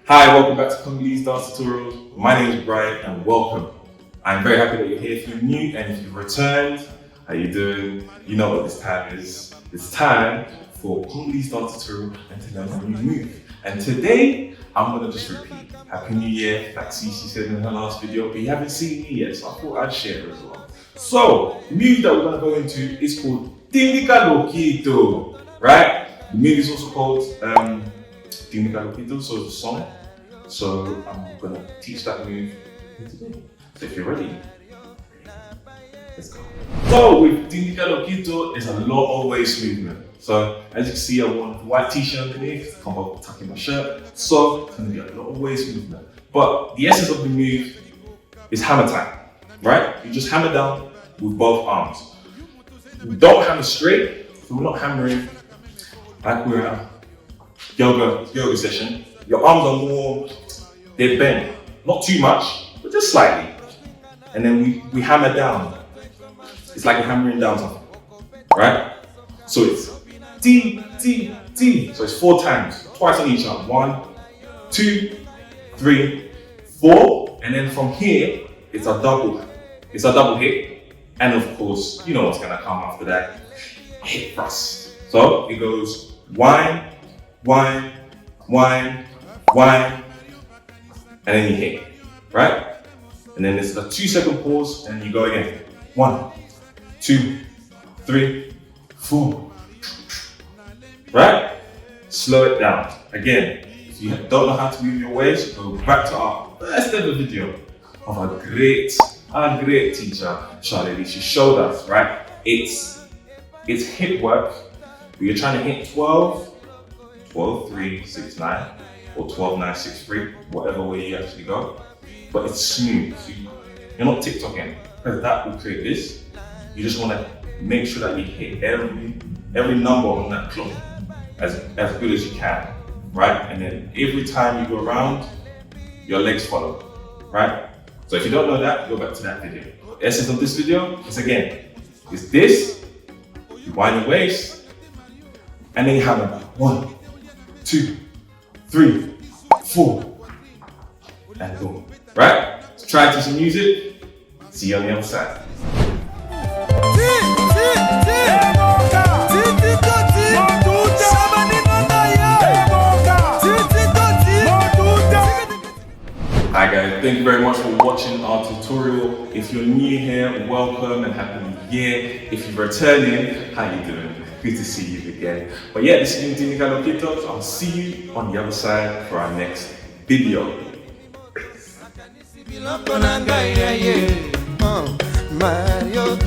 Hi, welcome back to Congolese dance tutorials. My name is Brian and welcome. I'm very happy that you're here if you're new and if you've returned. How you doing? You know what this time is. It's time for Congolese dance tutorial and to learn a new move. And today, I'm gonna just repeat Happy New Year, like Cici said in her last video, but you haven't seen me yet, so I thought I'd share it as well. So, the move that we're gonna go into is called TINDIKA LOKITO, right? The move is also called TINDIKA LOKITO, so it's a song. So I'm gonna teach that move today. So if you're ready, let's go. So with TINDIKA LOKITO, it's a lot of waist movement. So as you can see, I wore a white t-shirt underneath, come up tucking my shirt. So it's gonna be a lot of waist movement. But the essence of the move is hammer time, right? You just hammer down with both arms. Don't hammer straight, so we're not hammering like we're at a yoga session. Your arms are more, they're bent. Not too much, but just slightly. And then we hammer down. It's like you're hammering down something, right? So it's T, T, T. So it's 4 times, twice on each arm. 1, 2, 3, 4. And then from here, it's a double hit. And of course, you know what's gonna come after that, hip thrust. So it goes wind, wind, wind, wind, and then you hit, right? And then there's a 2-second pause, and you go again. 1, 2, 3, 4. Right? Slow it down. Again, if you don't know how to move your waist, go back to our first ever video of a great teacher, Charlie. She showed us, right? It's hip work, but you're trying to hit 12, 3, 6, 9, or 12, 9, 6, 3, whatever way you actually go. But it's smooth. So you're not TikToking, because that will create this. You just want to make sure that you hit every number on that clock as good as you can, right? And then every time you go around, your legs follow, right? So if you don't know that, go back to that video. The essence of this video is this, you wind your waist, and then you hammer back. 1, 2, 3, 4, and boom, right? So try to some music, see you on the other side. Hi guys, thank you very much for watching our tutorial. If you're new here, welcome and happy new year. If you're returning, how you doing? Good to see you again. But yeah, this is TINDIKA LOKITO, so I'll see you on the other side for our next video. Mario,